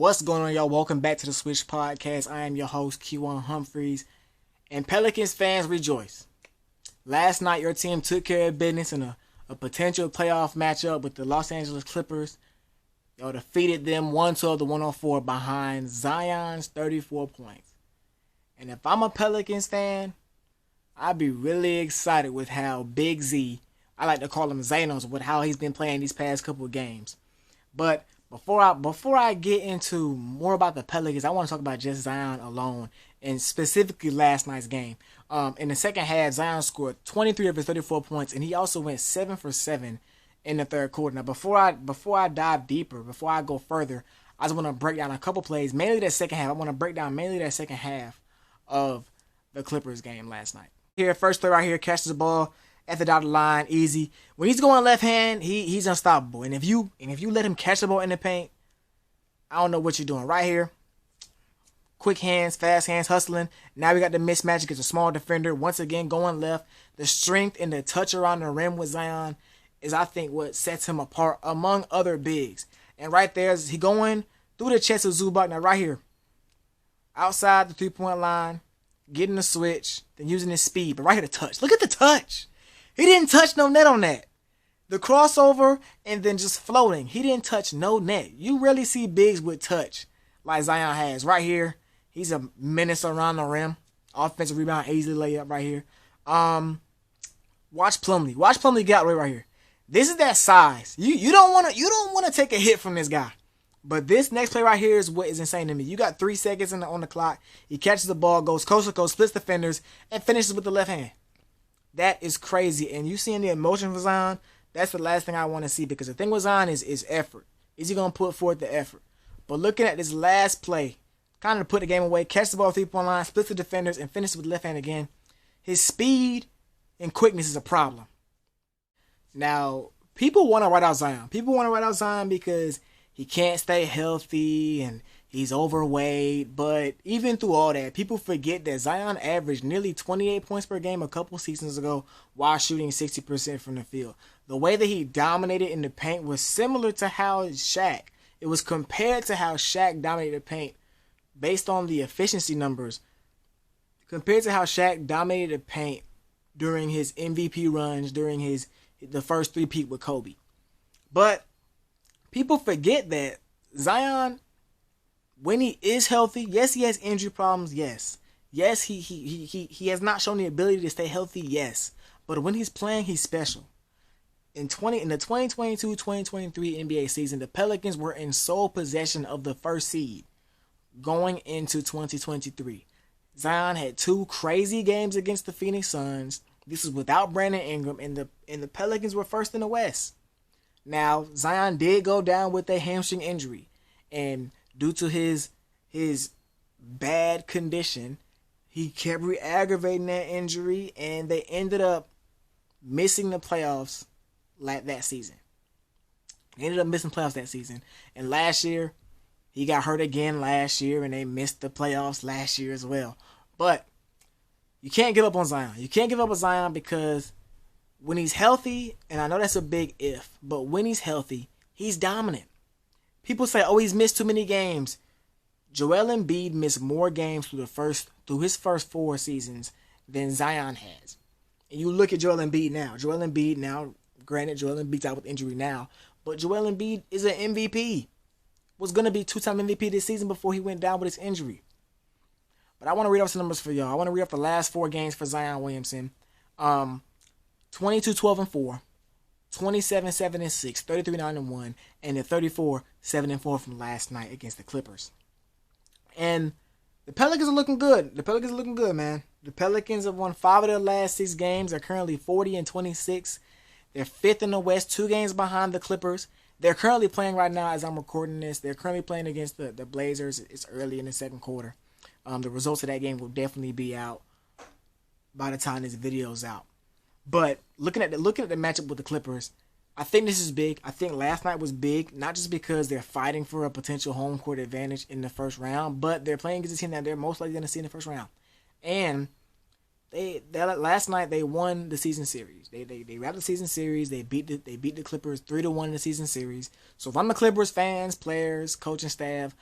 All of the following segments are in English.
What's going on, y'all? Welcome back to the Switch Podcast. I am your host, Kejuannh Humphreys. And Pelicans fans, rejoice. Last night, your team took care of business in a potential playoff matchup with the Los Angeles Clippers. Y'all defeated them 112-104 behind Zion's 34 points. And if I'm a Pelicans fan, I'd be really excited with how Big Z, I like to call him Zanos, with how he's been playing these past couple of games. But before I get into more about the Pelicans, I want to talk about just Zion alone, and specifically last night's game. In the second half, Zion scored 23 of his 34 points, and he also went 7 for 7 in the third quarter. Now, before I dive deeper, before I go further, I just want to break down a couple plays, mainly that second half. I want to break down mainly that second half of the Clippers game last night. Here, first play right here, catches the ball at the dotted line, easy. When he's going left hand, he's unstoppable. And if you let him catch the ball in the paint, I don't know what you're doing. Right here, quick hands, fast hands, hustling. Now we got the mismatch against a small defender. Once again, going left. The strength and the touch around the rim with Zion is, I think, what sets him apart among other bigs. And right there, he going through the chest of Zubac. Now right here, outside the three-point line, getting the switch, then using his speed. But right here, the touch. Look at the touch. He didn't touch no net on that. The crossover and then just floating. He didn't touch no net. You rarely see bigs with touch like Zion has. Right here, he's a menace around the rim. Offensive rebound, easily layup right here. Watch Plumlee. Watch Plumlee get out right here. This is that size. You don't want to take a hit from this guy. But this next play right here is what is insane to me. You got 3 seconds on the clock. He catches the ball, goes coast to coast, splits defenders, and finishes with the left hand. That is crazy. And you seeing the emotion for Zion, that's the last thing I want to see. Because the thing with Zion is effort. Is he going to put forth the effort? But looking at this last play, kind of put the game away, catch the ball 3-point line, splits the defenders, and finishes with the left hand again. His speed and quickness is a problem. Now, people want to write out Zion. People want to write out Zion because he can't stay healthy and he's overweight. But even through all that, people forget that Zion averaged nearly 28 points per game a couple seasons ago while shooting 60% from the field. The way that he dominated in the paint was similar to how Shaq. It was compared to how Shaq dominated the paint based on the efficiency numbers. Compared to how Shaq dominated the paint during his MVP runs, during the first three-peat with Kobe. But people forget that Zion, when he is healthy, yes, he has injury problems, yes. Yes, he has not shown the ability to stay healthy, yes. But when he's playing, he's special. In the 2022-2023 NBA season, the Pelicans were in sole possession of the first seed going into 2023. Zion had 2 crazy games against the Phoenix Suns. This was without Brandon Ingram, and the Pelicans were first in the West. Now, Zion did go down with a hamstring injury, and due to his bad condition, he kept re-aggravating that injury, and they ended up missing the playoffs that season. They ended up missing playoffs that season. And last year, he got hurt again last year, and they missed the playoffs last year as well. But you can't give up on Zion. You can't give up on Zion because when he's healthy, and I know that's a big if, but when he's healthy, he's dominant. People say, oh, he's missed too many games. Joel Embiid missed more games through his first 4 seasons than Zion has. And you look at Joel Embiid now. Granted, Joel Embiid's out with injury now, but Joel Embiid is an MVP. Was going to be 2-time MVP this season before he went down with his injury. But I want to read off some numbers for y'all. I want to read off the last 4 games for Zion Williamson. 22-12-4, 27-7-6, 33-9-1, and the 34-7-4 from last night against the Clippers. And the Pelicans are looking good. Man. The Pelicans have won 5 of their last 6 games. They're currently 40-26. They're 5th in the West, 2 games behind the Clippers. They're currently playing right now as I'm recording this. They're currently playing against the Blazers. It's early in the second quarter. The results of that game will definitely be out by the time this video's out. But looking at the matchup with the Clippers, I think this is big. I think last night was big, not just because they're fighting for a potential home court advantage in the first round, but they're playing against a team that they're most likely going to see in the first round. And last night they won the season series. They wrapped the season series. They beat the Clippers 3-1 in the season series. So if I'm the Clippers fans, players, coaching staff,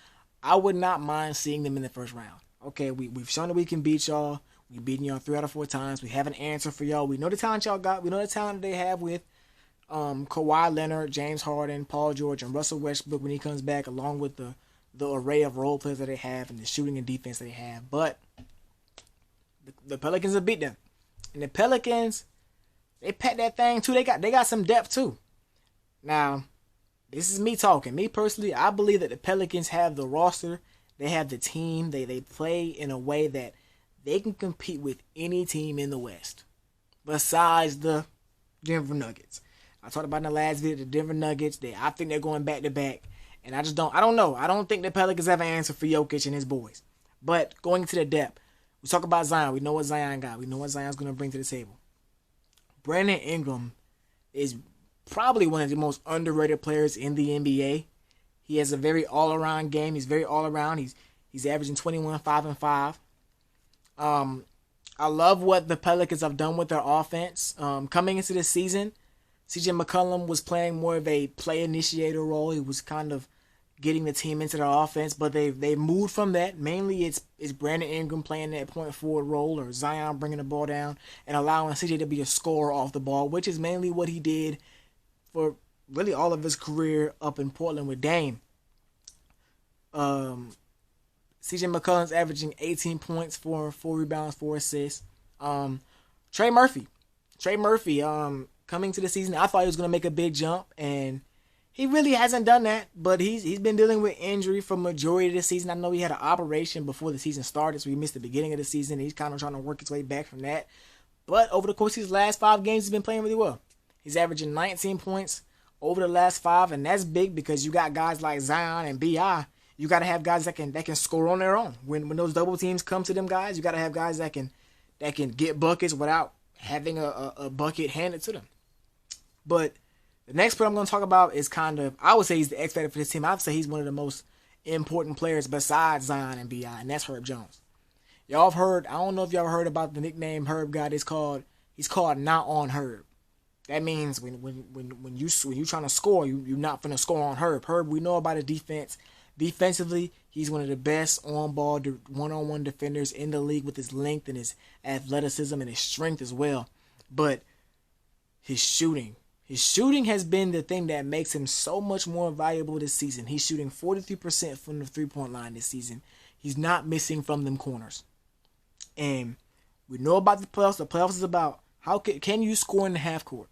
I would not mind seeing them in the first round. Okay, we've shown that we can beat y'all. We've beaten y'all 3 out of 4 times. We have an answer for y'all. We know the talent y'all got. We know the talent they have with Kawhi Leonard, James Harden, Paul George, and Russell Westbrook when he comes back, along with the array of role players that they have and the shooting and defense they have. But the Pelicans have beat them. And the Pelicans, they packed that thing too. They got some depth too. Now, this is me talking. Me personally, I believe that the Pelicans have the roster. They have the team. They play in a way that they can compete with any team in the West besides the Denver Nuggets. I talked about in the last video the Denver Nuggets. I think they're going back to back. And I don't know. I don't think the Pelicans have an answer for Jokic and his boys. But going into the depth, we talk about Zion. We know what Zion got. We know what Zion's going to bring to the table. Brandon Ingram is probably one of the most underrated players in the NBA. He has a very all-around game. He's very all-around. He's averaging 21, 5, and 5. I love what the Pelicans have done with their offense. Coming into this season, CJ McCollum was playing more of a play initiator role. He was kind of getting the team into their offense, but they moved from that. Mainly it's Brandon Ingram playing that point forward role, or Zion bringing the ball down and allowing CJ to be a scorer off the ball, which is mainly what he did for really all of his career up in Portland with Dame. CJ McCollum's averaging 18 points, 4 rebounds, 4 assists. Trey Murphy, coming to the season, I thought he was going to make a big jump, and he really hasn't done that, but he's been dealing with injury for majority of the season. I know he had an operation before the season started, so he missed the beginning of the season. He's kind of trying to work his way back from that. But over the course of his last 5 games, he's been playing really well. He's averaging 19 points over the last 5, and that's big because you got guys like Zion and B.I. You got to have guys that can score on their own. When those double teams come to them guys, you got to have guys that can get buckets without having a bucket handed to them. But the next player I'm going to talk about is I would say he's the X factor for this team. I would say he's one of the most important players besides Zion and B.I., and that's Herb Jones. Y'all have heard, I don't know if y'all heard about the nickname Herb got. He's called Not On Herb. That means when you trying to score, you're not finna score on Herb. Herb, we know about his defense. Defensively, he's one of the best on-ball one-on-one defenders in the league with his length and his athleticism and his strength as well. But his shooting has been the thing that makes him so much more valuable this season. He's shooting 43% from the three-point line this season. He's not missing from them corners. And we know about the playoffs. The playoffs is about how can you score in the half court?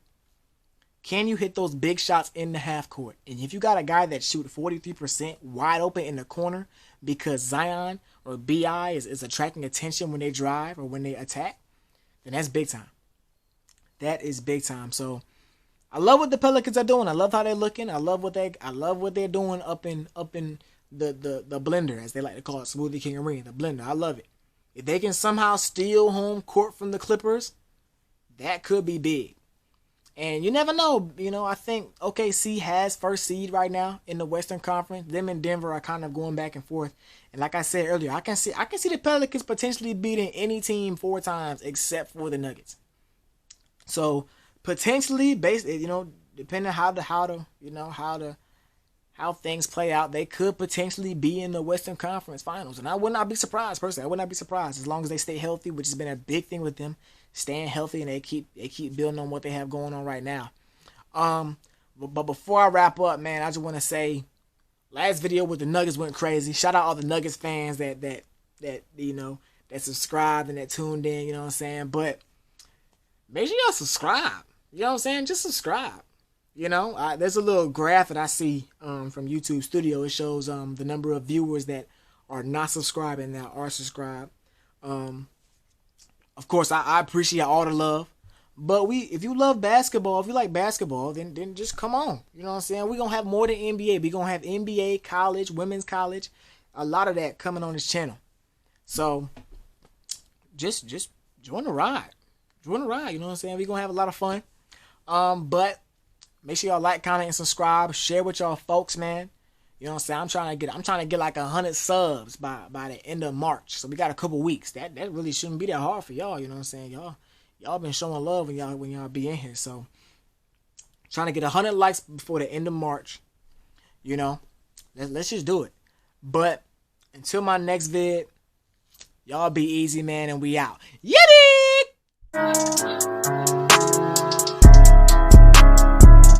Can you hit those big shots in the half court? And if you got a guy that shoot 43% wide open in the corner because Zion or B.I. is attracting attention when they drive or when they attack, then that's big time. That is big time. So I love what the Pelicans are doing. I love how they're looking. I love what they're doing up in the blender, as they like to call it, Smoothie King Arena, the blender. I love it. If they can somehow steal home court from the Clippers, that could be big. And you never know. I think OKC has first seed right now in the Western Conference. Them and Denver are kind of going back and forth. And like I said earlier, I can see the Pelicans potentially beating any team 4 times except for the Nuggets. So potentially, depending on how things play out, they could potentially be in the Western Conference Finals. And I would not be surprised, personally. I would not be surprised as long as they stay healthy, which has been a big thing with them, staying healthy, and they keep building on what they have going on right now. But before I wrap up, man, I just want to say, last video with the Nuggets went crazy. Shout out all the Nuggets fans that subscribed and that tuned in. You know what I'm saying? But make sure y'all subscribe. You know what I'm saying? Just subscribe. There's a little graph that I see from YouTube Studio. It shows the number of viewers that are not subscribed and that are subscribed. Of course, I appreciate all the love. But if you love basketball, if you like basketball, then just come on. You know what I'm saying? We're going to have more than NBA. We're going to have NBA, college, women's college. A lot of that coming on this channel. So, just join the ride. Join the ride. You know what I'm saying? We're going to have a lot of fun. But make sure y'all like, comment, and subscribe. Share with y'all folks, man. You know what I'm saying? I'm trying to get like 100 subs by the end of March. So we got a couple weeks. That really shouldn't be that hard for y'all. You know what I'm saying? Y'all been showing love when y'all be in here. So trying to get 100 likes before the end of March. Let's just do it. But Until my next vid, y'all be easy, man, and we out. Yeah!